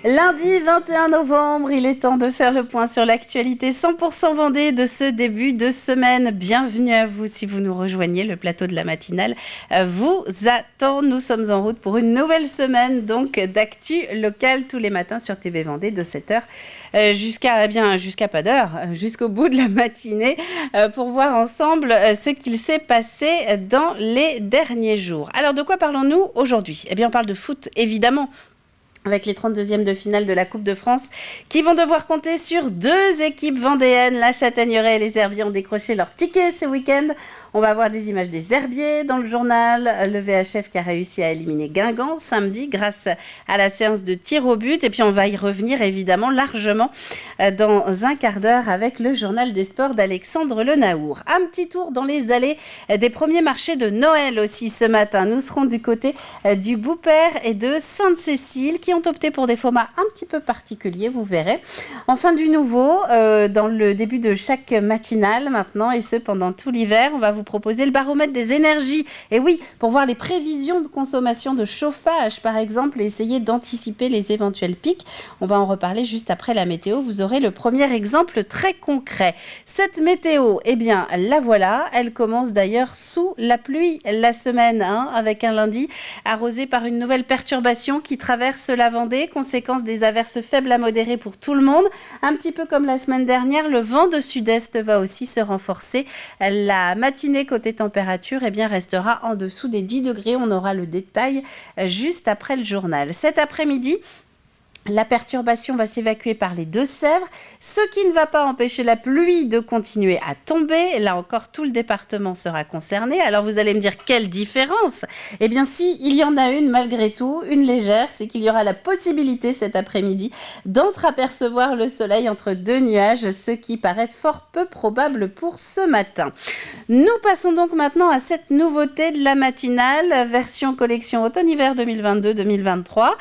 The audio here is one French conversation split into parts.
Lundi 21 novembre, il est temps de faire le point sur l'actualité 100% Vendée de ce début de semaine. Bienvenue à vous si vous nous rejoignez, le plateau de la matinale vous attend. Nous sommes en route pour une nouvelle semaine donc d'actu locale tous les matins sur TV Vendée de 7h jusqu'à pas d'heure, jusqu'au bout de la matinée pour voir ensemble ce qu'il s'est passé dans les derniers jours. Alors de quoi parlons-nous aujourd'hui ? Eh bien on parle de foot évidemment, avec les 32e de finale de la Coupe de France qui vont devoir compter sur deux équipes vendéennes. La Châtaigneraie et les Herbiers ont décroché leur ticket ce week-end. On va voir des images des Herbiers dans le journal. Le VHF qui a réussi à éliminer Guingamp samedi grâce à la séance de tir au but. Et puis on va y revenir évidemment largement dans un quart d'heure avec le journal des sports d'Alexandre Lenaour. Un petit tour dans les allées des premiers marchés de Noël aussi ce matin. Nous serons du côté du Boupère et de Sainte-Cécile qui ont opté pour des formats un petit peu particuliers, vous verrez. Enfin du nouveau, dans le début de chaque matinale maintenant, et ce pendant tout l'hiver, on va vous proposer le baromètre des énergies. Et oui, pour voir les prévisions de consommation de chauffage par exemple, et essayer d'anticiper les éventuels pics. On va en reparler juste après la météo. Vous aurez le premier exemple très concret. Cette météo, eh bien la voilà. Elle commence d'ailleurs sous la pluie la semaine, avec un lundi arrosé par une nouvelle perturbation qui traverse la Vendée, conséquence des averses faibles à modérées pour tout le monde. Un petit peu comme la semaine dernière, le vent de sud-est va aussi se renforcer. La matinée côté température restera en dessous des 10 degrés. On aura le détail juste après le journal. Cet après-midi, la perturbation va s'évacuer par les Deux-Sèvres, ce qui ne va pas empêcher la pluie de continuer à tomber. Là encore, tout le département sera concerné. Alors vous allez me dire, quelle différence ? Eh bien si, il y en a une malgré tout, une légère, c'est qu'il y aura la possibilité cet après-midi d'entreapercevoir le soleil entre deux nuages, ce qui paraît fort peu probable pour ce matin. Nous passons donc maintenant à cette nouveauté de la matinale, version collection automne-hiver 2022-2023.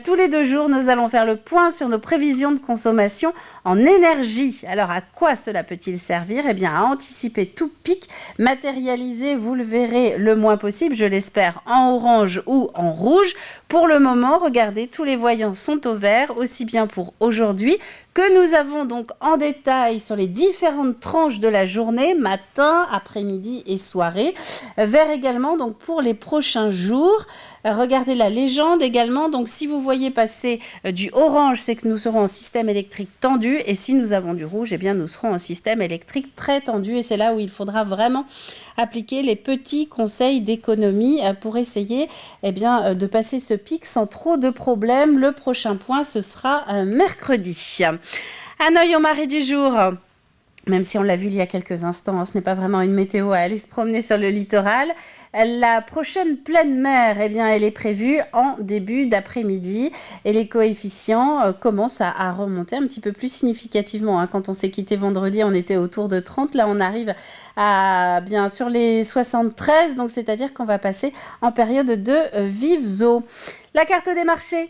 Tous les 2 jours, nous allons faire le point sur nos prévisions de consommation en énergie. Alors à quoi cela peut-il servir ? Eh bien à anticiper tout pic, matérialiser, vous le verrez, le moins possible, je l'espère, en orange ou en rouge. Pour le moment, regardez, tous les voyants sont au vert, aussi bien pour aujourd'hui que nous avons donc en détail sur les différentes tranches de la journée, matin, après-midi et soirée. Vert également donc pour les prochains jours. Regardez la légende également. Donc si vous voyez passer du orange, c'est que nous serons en système électrique tendu. Et si nous avons du rouge, eh bien nous serons en système électrique très tendu. Et c'est là où il faudra vraiment appliquer les petits conseils d'économie pour essayer de passer ce pic sans trop de problèmes. Le prochain point, ce sera mercredi. Un œil au marée du jour. Même si on l'a vu il y a quelques instants, ce n'est pas vraiment une météo à aller se promener sur le littoral. La prochaine pleine mer, elle est prévue en début d'après-midi et les coefficients commencent à remonter un petit peu plus significativement. Quand on s'est quitté vendredi, on était autour de 30. Là, on arrive à bien sur les 73, donc c'est-à-dire qu'on va passer en période de vives eaux. La carte des marchés.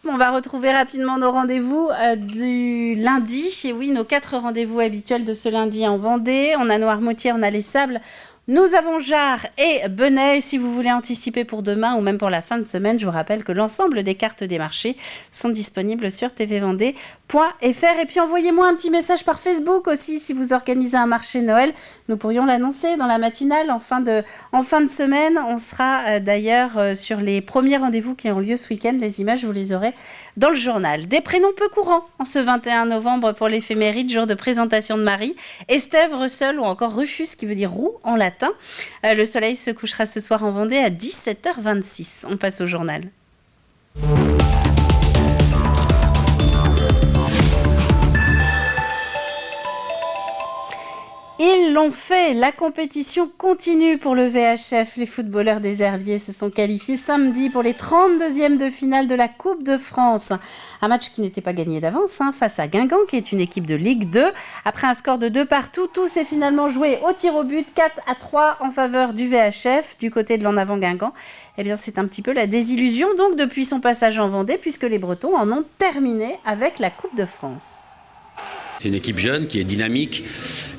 On va retrouver rapidement nos rendez-vous du lundi. Et oui, nos 4 rendez-vous habituels de ce lundi en Vendée. On a Noirmoutier, on a les Sables. Nous avons Jard et Benay. Si vous voulez anticiper pour demain ou même pour la fin de semaine, je vous rappelle que l'ensemble des cartes des marchés sont disponibles sur tvvendée.fr. Et puis envoyez-moi un petit message par Facebook aussi si vous organisez un marché Noël. Nous pourrions l'annoncer dans la matinale en fin de semaine. On sera d'ailleurs sur les premiers rendez-vous qui ont lieu ce week-end. Les images, vous les aurez dans le journal. Des prénoms peu courants en ce 21 novembre pour l'éphéméride, jour de présentation de Marie. Estève, Russell ou encore Rufus qui veut dire roux en latin. Le soleil se couchera ce soir en Vendée à 17h26. On passe au journal. Ils l'ont fait, la compétition continue pour le VHF. Les footballeurs des Herbiers se sont qualifiés samedi pour les 32e de finale de la Coupe de France. Un match qui n'était pas gagné d'avance face à Guingamp, qui est une équipe de Ligue 2. Après un score de 2-2, tout s'est finalement joué au tir au but, 4-3 en faveur du VHF, du côté de l'en avant Guingamp. C'est un petit peu la désillusion donc depuis son passage en Vendée, puisque les Bretons en ont terminé avec la Coupe de France. C'est une équipe jeune qui est dynamique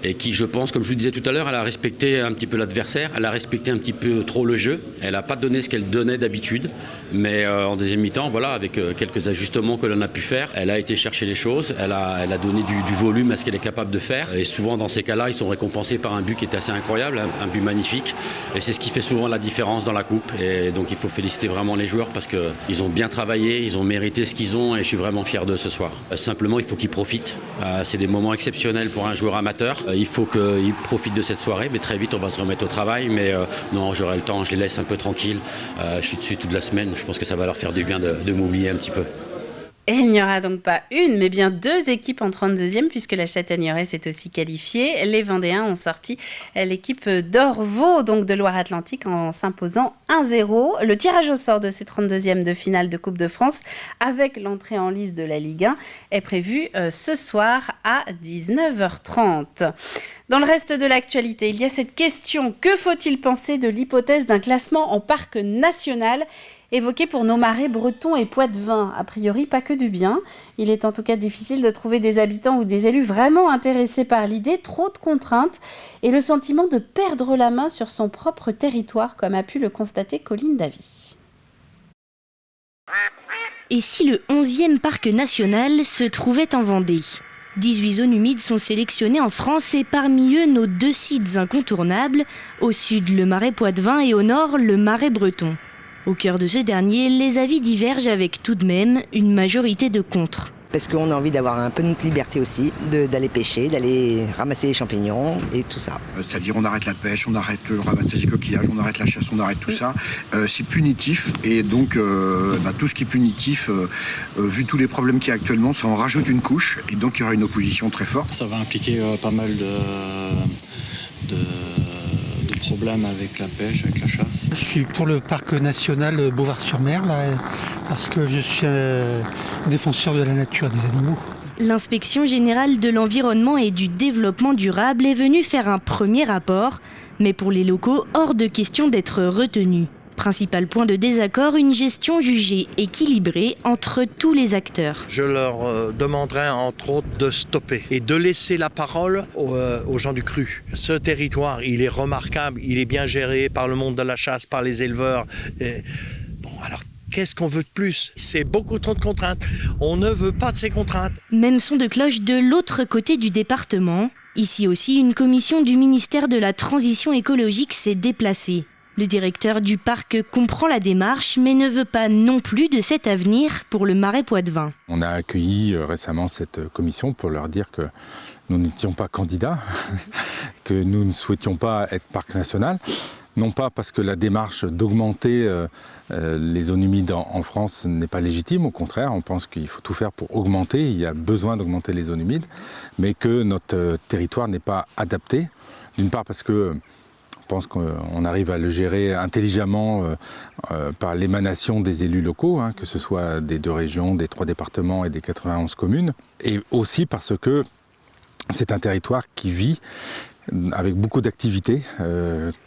et qui, je pense, comme je vous disais tout à l'heure, elle a respecté un petit peu l'adversaire, elle a respecté un petit peu trop le jeu, elle n'a pas donné ce qu'elle donnait d'habitude, mais en deuxième mi-temps, voilà, avec quelques ajustements que l'on a pu faire, elle a été chercher les choses, elle a donné du volume à ce qu'elle est capable de faire et souvent dans ces cas-là, ils sont récompensés par un but qui est assez incroyable, un but magnifique et c'est ce qui fait souvent la différence dans la coupe et donc il faut féliciter vraiment les joueurs parce qu'ils ont bien travaillé, ils ont mérité ce qu'ils ont et je suis vraiment fier d'eux ce soir. Simplement, il faut qu'ils profitent. C'est des moments exceptionnels pour un joueur amateur. Il faut qu'il profite de cette soirée, mais très vite on va se remettre au travail. Mais non, j'aurai le temps, je les laisse un peu tranquilles. Je suis dessus toute la semaine, je pense que ça va leur faire du bien de m'oublier un petit peu. Et il n'y aura donc pas une, mais bien 2 équipes en 32e, puisque la Châtaigneraie s'est aussi qualifiée. Les Vendéens ont sorti l'équipe d'Orvaux, donc de Loire-Atlantique, en s'imposant 1-0. Le tirage au sort de ces 32e de finale de Coupe de France, avec l'entrée en lice de la Ligue 1, est prévu ce soir à 19h30. Dans le reste de l'actualité, il y a cette question. Que faut-il penser de l'hypothèse d'un classement en parc national évoqué pour nos marais bretons et poitevins? A priori, pas que du bien. Il est en tout cas difficile de trouver des habitants ou des élus vraiment intéressés par l'idée. Trop de contraintes et le sentiment de perdre la main sur son propre territoire, comme a pu le constater Colline Davy. Et si le 11e parc national se trouvait en Vendée ? 18 zones humides sont sélectionnées en France et parmi eux nos 2 sites incontournables, au sud le marais poitevin et au nord le marais breton. Au cœur de ce dernier, les avis divergent avec tout de même une majorité de contre. Parce qu'on a envie d'avoir un peu de notre liberté aussi, d'aller pêcher, d'aller ramasser les champignons et tout ça. C'est-à-dire on arrête la pêche, on arrête le ramassage des coquillages, on arrête la chasse, on arrête tout ça. C'est punitif et donc tout ce qui est punitif, vu tous les problèmes qu'il y a actuellement, ça en rajoute une couche et donc il y aura une opposition très forte. Ça va impliquer pas mal de problèmes avec la pêche, avec la chasse. Je suis pour le parc national Beauvoir-sur-Mer, là, parce que je suis un défenseur de la nature et des animaux. L'inspection générale de l'environnement et du développement durable est venue faire un premier rapport, mais pour les locaux, hors de question d'être retenu. Principal point de désaccord, une gestion jugée équilibrée entre tous les acteurs. Je leur demanderai entre autres de stopper et de laisser la parole aux gens du cru. Ce territoire, il est remarquable, il est bien géré par le monde de la chasse, par les éleveurs. Alors qu'est-ce qu'on veut de plus ? C'est beaucoup trop de contraintes. On ne veut pas de ces contraintes. Même son de cloche de l'autre côté du département. Ici aussi, une commission du ministère de la Transition écologique s'est déplacée. Le directeur du parc comprend la démarche, mais ne veut pas non plus de cet avenir pour le marais poitevin. On a accueilli récemment cette commission pour leur dire que nous n'étions pas candidats, que nous ne souhaitions pas être parc national. Non pas parce que la démarche d'augmenter les zones humides en France n'est pas légitime, au contraire, on pense qu'il faut tout faire pour augmenter, il y a besoin d'augmenter les zones humides, mais que notre territoire n'est pas adapté. D'une part parce que je pense qu'on arrive à le gérer intelligemment par l'émanation des élus locaux, que ce soit des 2 régions, des 3 départements et des 91 communes. Et aussi parce que c'est un territoire qui vit avec beaucoup d'activités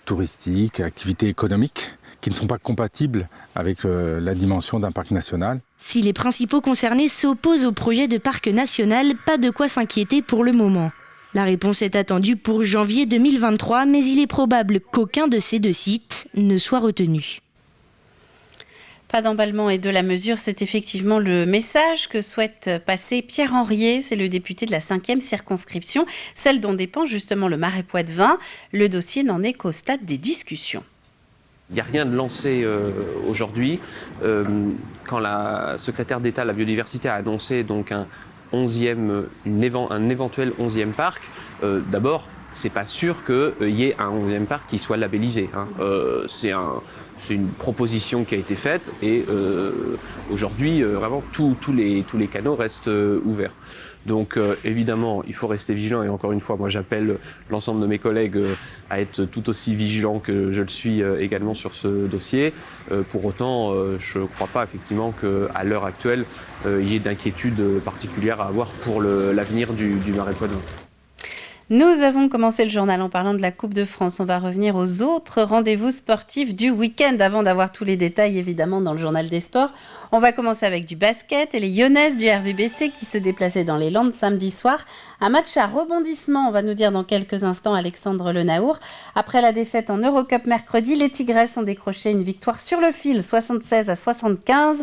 touristiques, activités économiques, qui ne sont pas compatibles avec la dimension d'un parc national. Si les principaux concernés s'opposent au projet de parc national, pas de quoi s'inquiéter pour le moment. La réponse est attendue pour janvier 2023, mais il est probable qu'aucun de ces 2 sites ne soit retenu. Pas d'emballement et de la mesure, c'est effectivement le message que souhaite passer Pierre Henriet, c'est le député de la 5e circonscription, celle dont dépend justement le marais poitevin. Le dossier n'en est qu'au stade des discussions. Il n'y a rien de lancé aujourd'hui. Quand la secrétaire d'État à la biodiversité a annoncé donc un éventuel 11e parc, d'abord, c'est pas sûr qu'il y ait un 11e parc qui soit labellisé. C'est une proposition qui a été faite et aujourd'hui, vraiment, tous les canaux restent ouverts. Donc évidemment, il faut rester vigilant et encore une fois, moi j'appelle l'ensemble de mes collègues à être tout aussi vigilants que je le suis également sur ce dossier. Pour autant, je ne crois pas effectivement qu'à l'heure actuelle, il y ait d'inquiétude particulière à avoir pour l'avenir du marais poitevin. Nous avons commencé le journal en parlant de la Coupe de France. On va revenir aux autres rendez-vous sportifs du week-end avant d'avoir tous les détails évidemment dans le journal des sports. On va commencer avec du basket et les Lyonnaises du RVBC qui se déplaçaient dans les Landes samedi soir. Un match à rebondissement, on va nous dire dans quelques instants Alexandre Lenaour. Après la défaite en Eurocup mercredi, les Tigresses ont décroché une victoire sur le fil 76-75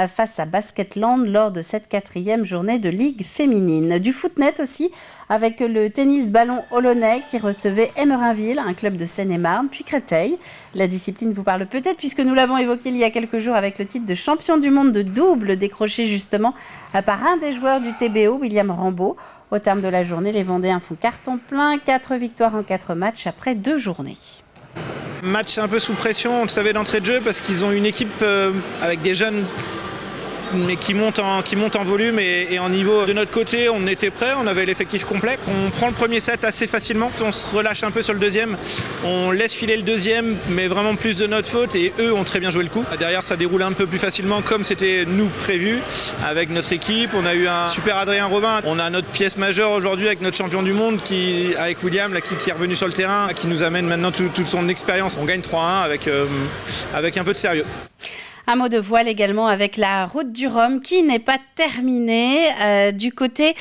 face à Basketland lors de cette 4e journée de Ligue féminine. Du footnet aussi avec le tennis ballon Olonnais qui recevait Emerinville, un club de Seine-et-Marne, puis Créteil. La discipline vous parle peut-être puisque nous l'avons évoqué il y a quelques jours avec le titre de champion du monde de double décroché justement par un des joueurs du TBO, William Rambaud. Au terme de la journée, les Vendéens font carton plein, 4 victoires en 4 matchs après 2 journées. Match un peu sous pression, on le savait d'entrée de jeu parce qu'ils ont une équipe avec des jeunes mais qui monte en volume et en niveau. De notre côté, on était prêts, on avait l'effectif complet. On prend le premier set assez facilement, on se relâche un peu sur le deuxième, on laisse filer le deuxième, mais vraiment plus de notre faute et eux ont très bien joué le coup. Derrière, ça déroule un peu plus facilement comme c'était nous prévu avec notre équipe. On a eu un super Adrien Robin, on a notre pièce majeure aujourd'hui avec notre champion du monde avec William là, qui est revenu sur le terrain, qui nous amène maintenant toute son expérience. On gagne 3-1 avec un peu de sérieux. Un mot de voile également avec la route du Rhum qui n'est pas terminée. Du côté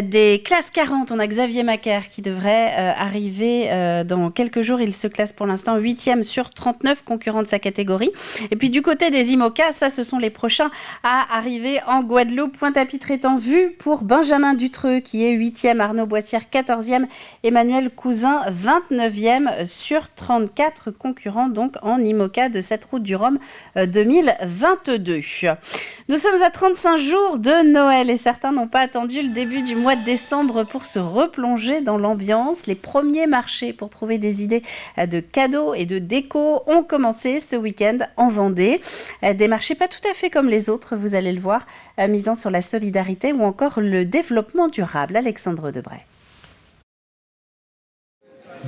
des classes 40, on a Xavier Macaire qui devrait arriver dans quelques jours. Il se classe pour l'instant 8e sur 39 concurrents de sa catégorie. Et puis du côté des IMOCA, ça ce sont les prochains à arriver en Guadeloupe. Pointe-à-Pitre est en vue pour Benjamin Dutreux qui est 8e, Arnaud Boissière 14e, Emmanuel Cousin 29e sur 34 concurrents donc en IMOCA de cette route du Rhum 2022. Nous sommes à 35 jours de Noël et certains n'ont pas attendu le début du mois de décembre pour se replonger dans l'ambiance. Les premiers marchés pour trouver des idées de cadeaux et de déco ont commencé ce week-end en Vendée. Des marchés pas tout à fait comme les autres, vous allez le voir, misant sur la solidarité ou encore le développement durable. Alexandre Debray.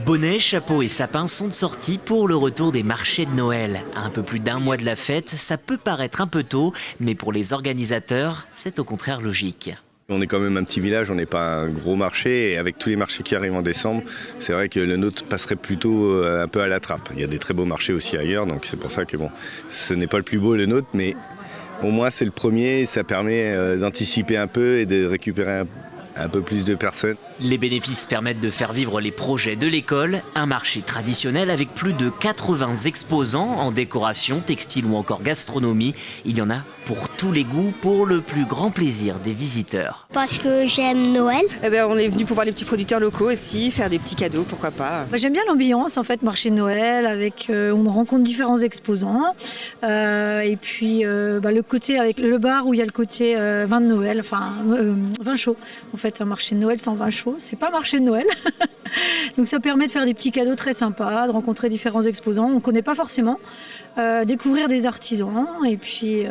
Bonnets, chapeaux et sapins sont de sortie pour le retour des marchés de Noël. À un peu plus d'un mois de la fête, ça peut paraître un peu tôt, mais pour les organisateurs, c'est au contraire logique. On est quand même un petit village, on n'est pas un gros marché et avec tous les marchés qui arrivent en décembre, c'est vrai que le nôtre passerait plutôt un peu à la trappe. Il y a des très beaux marchés aussi ailleurs, donc c'est pour ça que bon, ce n'est pas le plus beau le nôtre, mais au moins c'est le premier et ça permet d'anticiper un peu et de récupérer un peu plus de personnes. Les bénéfices permettent de faire vivre les projets de l'école, un marché traditionnel avec plus de 80 exposants en décoration, textile ou encore gastronomie. Il y en a pour tous les goûts, pour le plus grand plaisir des visiteurs. Parce que j'aime Noël. On est venu pour voir les petits producteurs locaux aussi, faire des petits cadeaux, pourquoi pas. J'aime bien l'ambiance en fait, marché de Noël, avec on rencontre différents exposants. Et puis le côté avec le bar où il y a le côté vin de Noël, vin chaud. En fait, un marché de Noël sans vin chaud, c'est pas marché de Noël. Donc ça permet de faire des petits cadeaux très sympas, de rencontrer différents exposants. On ne connaît pas forcément, découvrir des artisans. Et puis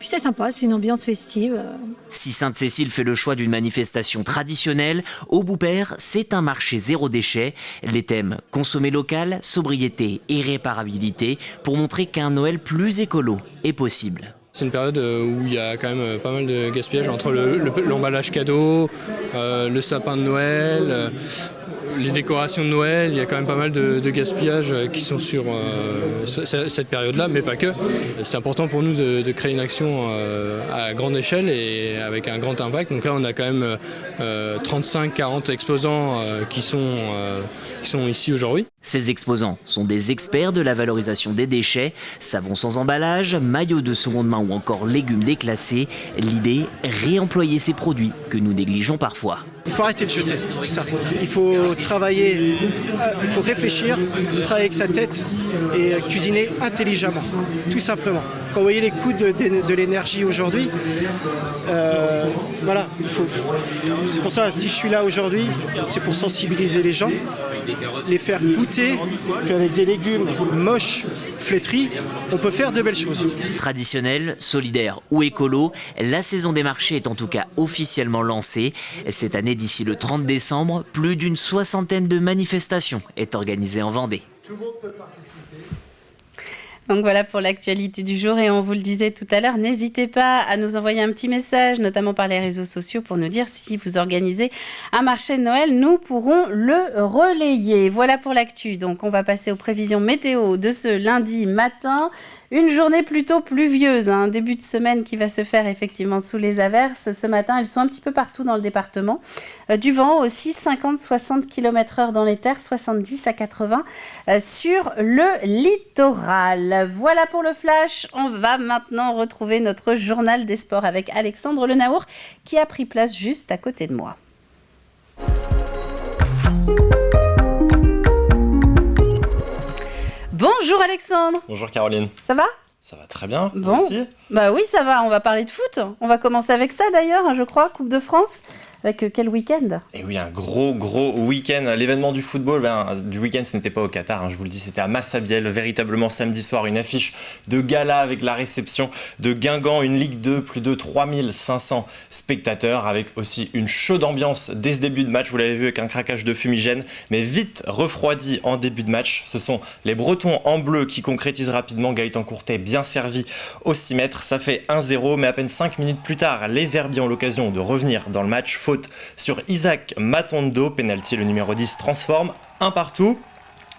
c'est sympa, c'est une ambiance festive. Si Sainte-Cécile fait le choix d'une manifestation traditionnelle, au Boupère, c'est un marché zéro déchet. Les thèmes consommer local, sobriété et réparabilité pour montrer qu'un Noël plus écolo est possible. C'est une période où il y a quand même pas mal de gaspillage entre l'emballage cadeau, le sapin de Noël, les décorations de Noël. Il y a quand même pas mal de gaspillage qui sont sur cette période-là, mais pas que. C'est important pour nous de créer une action à grande échelle et avec un grand impact. Donc là, on a quand même 35-40 exposants qui sont ici aujourd'hui. Ces exposants sont des experts de la valorisation des déchets, savon sans emballage, maillots de seconde main ou encore légumes déclassés. L'idée, réemployer ces produits que nous négligeons parfois. Il faut arrêter de jeter, c'est ça. Il faut travailler, il faut réfléchir, travailler avec sa tête et cuisiner intelligemment, tout simplement. Quand vous voyez les coûts de l'énergie aujourd'hui, voilà, c'est pour ça, si je suis là aujourd'hui, c'est pour sensibiliser les gens, les faire goûter qu'avec des légumes moches, flétris, on peut faire de belles choses. Traditionnel, solidaire ou écolo, la saison des marchés est en tout cas officiellement lancée. Cette année, d'ici le 30 décembre, plus d'une 60aine de manifestations est organisée en Vendée. Tout le monde peut participer. Donc voilà pour l'actualité du jour et on vous le disait tout à l'heure, n'hésitez pas à nous envoyer un petit message, notamment par les réseaux sociaux pour nous dire si vous organisez un marché de Noël, nous pourrons le relayer. Voilà pour l'actu, donc on va passer aux prévisions météo de ce lundi matin. Une journée plutôt pluvieuse, un début de semaine qui va se faire effectivement sous les averses. Ce matin, elles sont un petit peu partout dans le département. Du vent aussi, 50-60 km/h dans les terres, 70 à 80 sur le littoral. Voilà pour le flash. On va maintenant retrouver notre journal des sports avec Alexandre Lenaour qui a pris place juste à côté de moi. Bonjour Alexandre. Bonjour Caroline. Ça va ? Ça va très bien. Bon, Merci. Bah oui, ça va. On va parler de foot. On va commencer avec ça d'ailleurs, je crois, Coupe de France. Avec quel week-end ? Et oui, un gros week-end. L'événement du football du week-end, ce n'était pas au Qatar, je vous le dis, c'était à Massabielle, véritablement samedi soir, une affiche de gala avec la réception de Guingamp, une Ligue 2, plus de 3500 spectateurs, avec aussi une chaude ambiance dès ce début de match, vous l'avez vu avec un craquage de fumigène, mais vite refroidi en début de match. Ce sont les Bretons en bleu qui concrétisent rapidement, Gaëtan Courtet bien servi au 6 mètres, ça fait 1-0, mais à peine 5 minutes plus tard, les Herbiers ont l'occasion de revenir dans le match, faute sur Isaac Matondo, penalty, le numéro 10 transforme, 1 partout.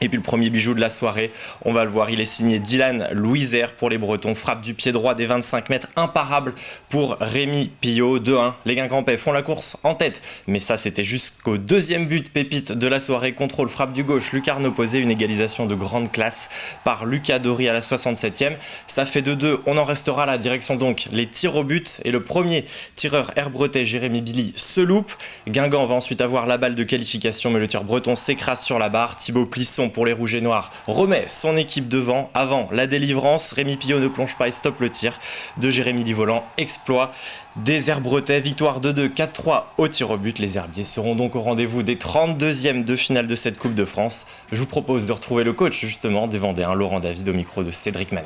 Et puis le premier bijou de la soirée, on va le voir, il est signé Dylan Louisère pour les Bretons, frappe du pied droit des 25 mètres, imparable pour Rémi Pillot, 2-1. Les Guingampais font la course en tête, mais ça c'était jusqu'au deuxième but pépite de la soirée, contrôle, frappe du gauche, Lucarne opposé, une égalisation de grande classe par Lucas Dory à la 67e. Ça fait 2-2, on en restera à la direction donc les tirs au but, et le premier tireur herbretais, Jérémy Billy, se loupe. Guingamp va ensuite avoir la balle de qualification, mais le tir breton s'écrase sur la barre. Thibaut Plisson pour les Rouges et Noirs remet son équipe devant avant la délivrance. Rémi Pillot ne plonge pas et stoppe le tir de Jérémy Livolant. Exploit des Herbretais, victoire 2-2, 4-3 au tir au but. Les Herbiers seront donc au rendez-vous des 32e de finale de cette Coupe de France. Je vous propose de retrouver le coach justement des Vendéens, Laurent David, au micro de Cédric Manet.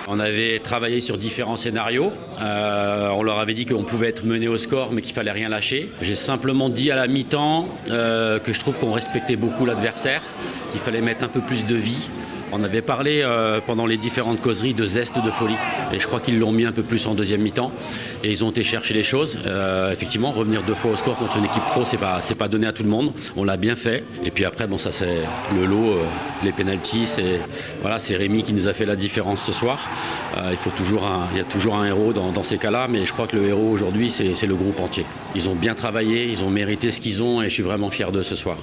On avait travaillé sur différents scénarios. On leur avait dit qu'on pouvait être mené au score, mais qu'il fallait rien lâcher. J'ai simplement dit à la mi-temps que je trouve qu'on respectait beaucoup l'adversaire, qu'il fallait mettre un peu plus de vie. On avait parlé pendant les différentes causeries de zeste, de folie. Et je crois qu'ils l'ont mis un peu plus en deuxième mi-temps. Et ils ont été chercher les choses. Effectivement, revenir 2 fois au score contre une équipe pro, c'est pas donné à tout le monde. On l'a bien fait. Et puis après, bon, ça c'est le lot, les pénaltys. C'est Rémi qui nous a fait la différence ce soir. Il y a toujours un héros dans ces cas-là. Mais je crois que le héros aujourd'hui, c'est le groupe entier. Ils ont bien travaillé, ils ont mérité ce qu'ils ont. Et je suis vraiment fier d'eux ce soir.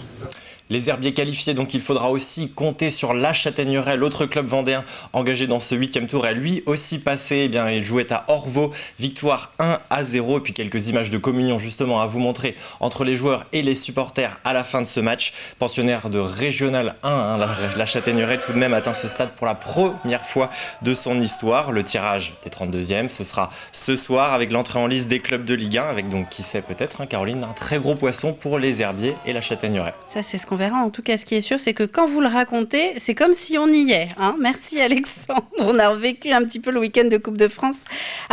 Les Herbiers qualifiés, donc il faudra aussi compter sur La Châtaigneraie, l'autre club vendéen engagé dans ce 8e tour, est lui aussi passé. Il jouait à Orvaux, victoire 1-0. Et puis quelques images de communion justement à vous montrer entre les joueurs et les supporters à la fin de ce match. Pensionnaire de Régional 1, La Châtaigneraie tout de même atteint ce stade pour la première fois de son histoire. Le tirage des 32e, ce sera ce soir avec l'entrée en lice des clubs de Ligue 1, avec donc qui sait peut-être, Caroline, un très gros poisson pour les Herbiers et La Châtaigneraie. Ça c'est ce qu'on verra. En tout cas, ce qui est sûr, c'est que quand vous le racontez, c'est comme si on y est. Merci Alexandre. On a revécu un petit peu le week-end de Coupe de France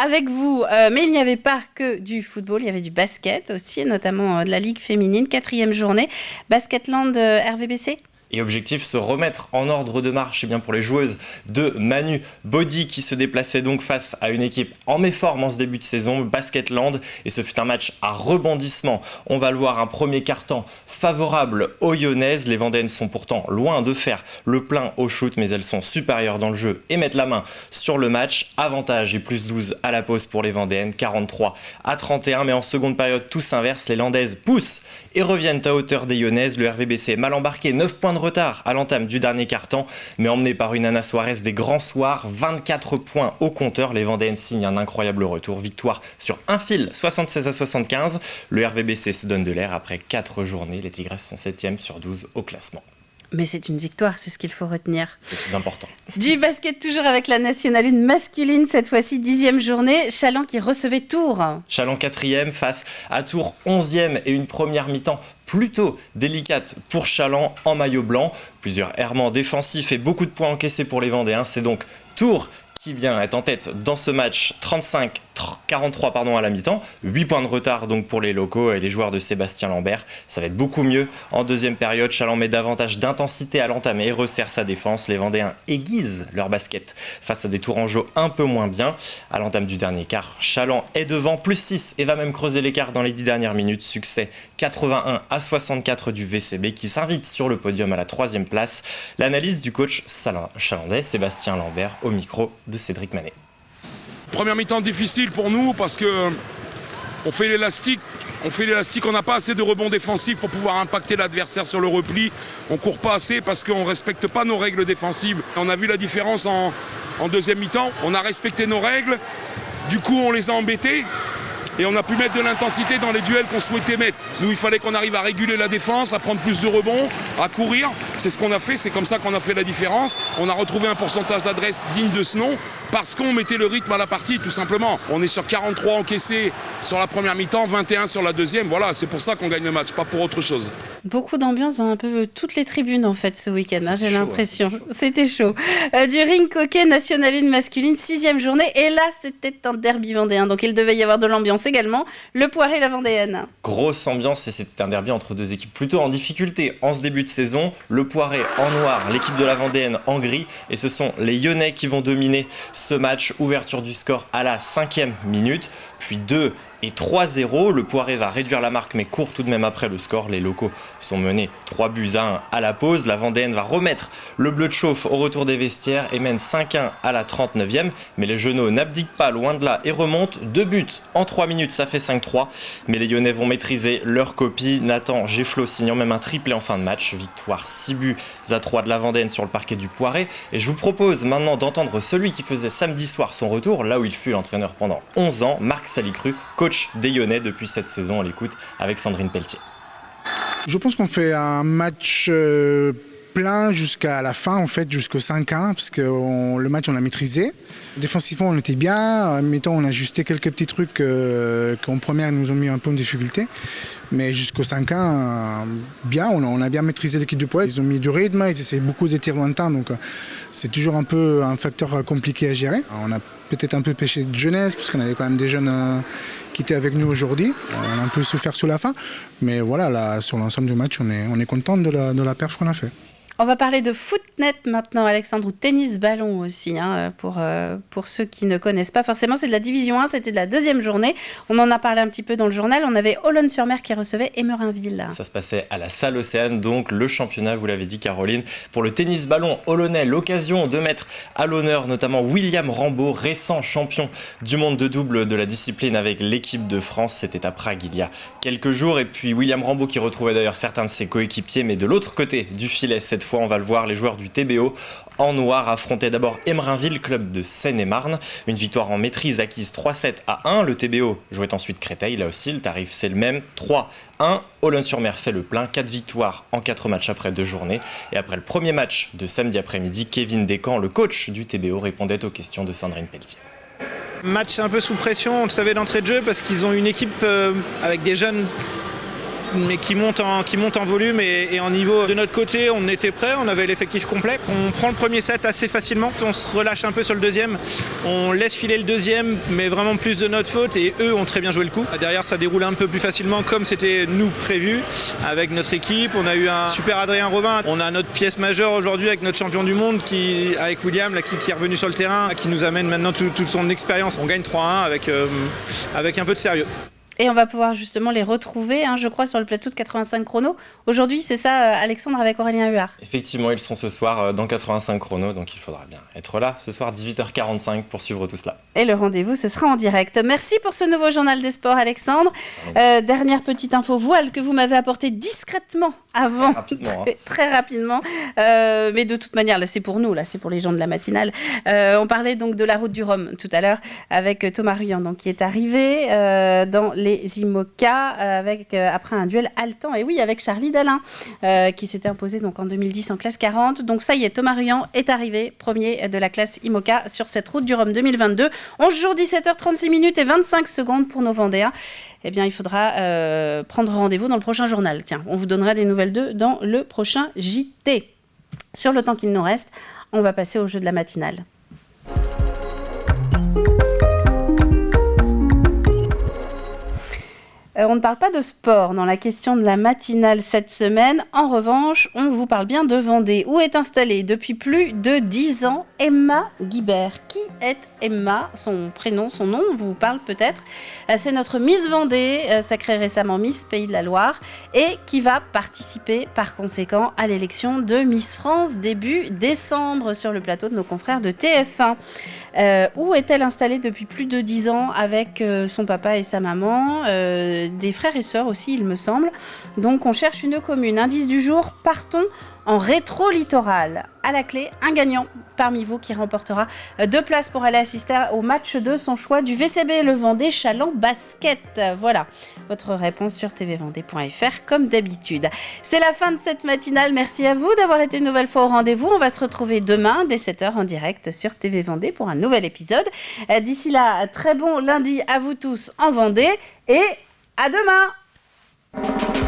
avec vous. Mais il n'y avait pas que du football, il y avait du basket aussi, notamment de la Ligue féminine. 4e journée, Basketland RVBC. Et objectif, se remettre en ordre de marche pour les joueuses de Manu Body qui se déplaçaient donc face à une équipe en méforme en ce début de saison, Basketland. Et ce fut un match à rebondissement. On va le voir, un premier quart-temps favorable aux Lyonnaises. Les Vendéennes sont pourtant loin de faire le plein au shoot, mais elles sont supérieures dans le jeu et mettent la main sur le match. Avantage et plus 12 à la pause pour les Vendéennes, 43-31. Mais en seconde période, tout s'inverse. Les Landaises poussent et reviennent à hauteur des Lyonnaises. Le RVBC mal embarqué, 9 points de retard à l'entame du dernier quart-temps, mais emmené par une Anna Suarez des grands soirs, 24 points au compteur. Les Vendéennes signent un incroyable retour, victoire sur un fil, 76-75. Le RVBC se donne de l'air après 4 journées. Les Tigresses sont 7e sur 12 au classement. Mais c'est une victoire, c'est ce qu'il faut retenir. C'est important. Du basket toujours avec la Nationale 1 masculine, cette fois-ci 10e journée. Chalon qui recevait Tours. Chalon 4e face à Tours 11e et une première mi-temps plutôt délicate pour Chalon en maillot blanc. Plusieurs errements défensifs et beaucoup de points encaissés pour les Vendéens. C'est donc Tours qui est en tête dans ce match, 43 à la mi-temps, 8 points de retard donc pour les locaux et les joueurs de Sébastien Lambert. Ça va être beaucoup mieux en deuxième période. Chaland met davantage d'intensité à l'entamer et resserre sa défense. Les Vendéens aiguisent leur basket face à des Tourangeaux un peu moins bien. À l'entame du dernier quart, Chaland est devant +6 et va même creuser l'écart dans les 10 dernières minutes. Succès 81-64 du VCB qui s'invite sur le podium à la 3e place. L'analyse du coach chalandais Sébastien Lambert au micro de Cédric Manet. Première mi-temps difficile pour nous parce que on fait l'élastique, on n'a pas assez de rebonds défensifs pour pouvoir impacter l'adversaire sur le repli. On court pas assez parce qu'on ne respecte pas nos règles défensives. On a vu la différence en deuxième mi-temps. On a respecté nos règles, du coup on les a embêtés. Et on a pu mettre de l'intensité dans les duels qu'on souhaitait mettre. Nous, il fallait qu'on arrive à réguler la défense, à prendre plus de rebonds, à courir. C'est ce qu'on a fait, c'est comme ça qu'on a fait la différence. On a retrouvé un pourcentage d'adresse digne de ce nom parce qu'on mettait le rythme à la partie, tout simplement. On est sur 43 encaissés sur la première mi-temps, 21 sur la deuxième. Voilà, c'est pour ça qu'on gagne le match, pas pour autre chose. Beaucoup d'ambiance dans un peu toutes les tribunes, en fait, ce week-end, j'ai l'impression. C'était chaud. Du ring hockey National 1 masculine, 6e journée. Et là, c'était un derby vendéen, donc il devait y avoir de l'ambiance également. Le Poiré, la Vendéenne. Grosse ambiance et c'était un derby entre deux équipes plutôt en difficulté en ce début de saison. Le Poiré en noir, l'équipe de la Vendéenne en gris. Et ce sont les Lyonnais qui vont dominer ce match. Ouverture du score à la 5e minute, puis 2 et 3-0. Le Poiré va réduire la marque mais court tout de même après le score. Les locaux sont menés 3-1 à la pause. La Vendéenne va remettre le bleu de chauffe au retour des vestiaires et mène 5-1 à la 39e. Mais les Genoux n'abdiquent pas, loin de là, et remontent. 2 buts en 3 minutes, ça fait 5-3. Mais les Lyonnais vont maîtriser leur copie. Nathan Gefflot signant même un triplé en fin de match. Victoire 6-3 de la Vendéenne sur le parquet du Poiré. Et je vous propose maintenant d'entendre celui qui faisait samedi soir son retour, là où il fut l'entraîneur pendant 11 ans, Marc Salicru, coach des Lyonnais depuis cette saison. On l'écoute avec Sandrine Pelletier. Je pense qu'on fait un match plein jusqu'à la fin, en fait, jusqu'au 5-1, parce que le match, on l'a maîtrisé. Défensivement, on était bien. En mi-temps, on a ajusté quelques petits trucs qu'en première, ils nous ont mis un peu en difficulté. Mais jusqu'au 5-1, bien, on a bien maîtrisé l'équipe de Poiré. Ils ont mis du rythme, ils essaient beaucoup de tirs lointains, donc c'est toujours un peu un facteur compliqué à gérer. On a peut-être un peu pêché de jeunesse, parce qu'on avait quand même des jeunes qui étaient avec nous aujourd'hui. On a un peu souffert sur la fin, mais voilà, là, sur l'ensemble du match, on est content de la perf qu'on a fait. On va parler de footnet maintenant, Alexandre, ou tennis-ballon aussi, pour ceux qui ne connaissent pas forcément. C'est de la division 1, c'était de la 2e journée. On en a parlé un petit peu dans le journal. On avait Olonne-sur-Mer qui recevait Emerinville. Ça se passait à la Salle Océane, donc le championnat, vous l'avez dit Caroline. Pour le tennis-ballon olonnais, l'occasion de mettre à l'honneur notamment William Rambaud, récent champion du monde de double de la discipline avec l'équipe de France. C'était à Prague il y a quelques jours. Et puis William Rambaud qui retrouvait d'ailleurs certains de ses coéquipiers, mais de l'autre côté du filet cette fois, on va le voir, les joueurs du TBO en noir affrontaient d'abord Emerinville, club de Seine-et-Marne. Une victoire en maîtrise acquise 3-7-1. Le TBO jouait ensuite Créteil, là aussi le tarif c'est le même, 3-1. Olonne-sur-Mer fait le plein, 4 victoires en 4 matchs après 2 journées. Et après le premier match de samedi après-midi, Kevin Descamps, le coach du TBO, répondait aux questions de Sandrine Pelletier. Match un peu sous pression, on le savait d'entrée de jeu parce qu'ils ont une équipe avec des jeunes mais qui monte en volume et en niveau. De notre côté, on était prêts, on avait l'effectif complet. On prend le premier set assez facilement, on se relâche un peu sur le deuxième, on laisse filer le deuxième, mais vraiment plus de notre faute, et eux ont très bien joué le coup. Derrière, ça déroule un peu plus facilement comme c'était nous prévu avec notre équipe. On a eu un super Adrien Robin, on a notre pièce majeure aujourd'hui avec notre champion du monde avec William qui est revenu sur le terrain, qui nous amène maintenant toute son expérience. On gagne 3-1 avec un peu de sérieux. Et on va pouvoir justement les retrouver, je crois, sur le plateau de 85 chronos. Aujourd'hui, c'est ça, Alexandre, avec Aurélien Huard. Effectivement, ils seront ce soir dans 85 chronos, donc il faudra bien être là ce soir, 18h45, pour suivre tout cela. Et le rendez-vous, ce sera en direct. Merci pour ce nouveau journal des sports, Alexandre. Dernière petite info voile que vous m'avez apportée discrètement avant. Très rapidement. Mais de toute manière, là, c'est pour nous, là, c'est pour les gens de la matinale. On parlait donc de la route du Rhum tout à l'heure avec Thomas Ruyant, donc, qui est arrivé dans les IMOCA après un duel haletant, et oui, avec Charlie Dalin qui s'était imposé donc en 2010 en classe 40. Donc ça y est, Thomas Ruyant est arrivé premier de la classe IMOCA sur cette route du Rhum 2022. 11 jours, 17h36 minutes et 25 secondes pour nos Vendéens. Eh bien, il faudra prendre rendez-vous dans le prochain journal. Tiens, on vous donnera des nouvelles d'eux dans le prochain JT. Sur le temps qu'il nous reste, on va passer au jeu de la matinale. On ne parle pas de sport dans la question de la matinale cette semaine. En revanche, on vous parle bien de Vendée, où est installée depuis plus de 10 ans Emma Guibert. Qui est Emma ? Son prénom, son nom vous parle peut-être. C'est notre Miss Vendée, sacrée récemment Miss Pays de la Loire, et qui va participer par conséquent à l'élection de Miss France début décembre sur le plateau de nos confrères de TF1. Où est-elle installée depuis plus de 10 ans avec son papa et sa maman, des frères et sœurs aussi, il me semble. Donc on cherche une commune. Indice du jour, partons en rétro-littoral. À la clé, un gagnant parmi vous qui remportera 2 places pour aller assister au match de son choix du VCB Le Vendée Chaland Basket. Voilà, votre réponse sur tvvendée.fr comme d'habitude. C'est la fin de cette matinale. Merci à vous d'avoir été une nouvelle fois au rendez-vous. On va se retrouver demain dès 7h en direct sur TV Vendée pour un nouvel épisode. D'ici là, très bon lundi à vous tous en Vendée et à demain.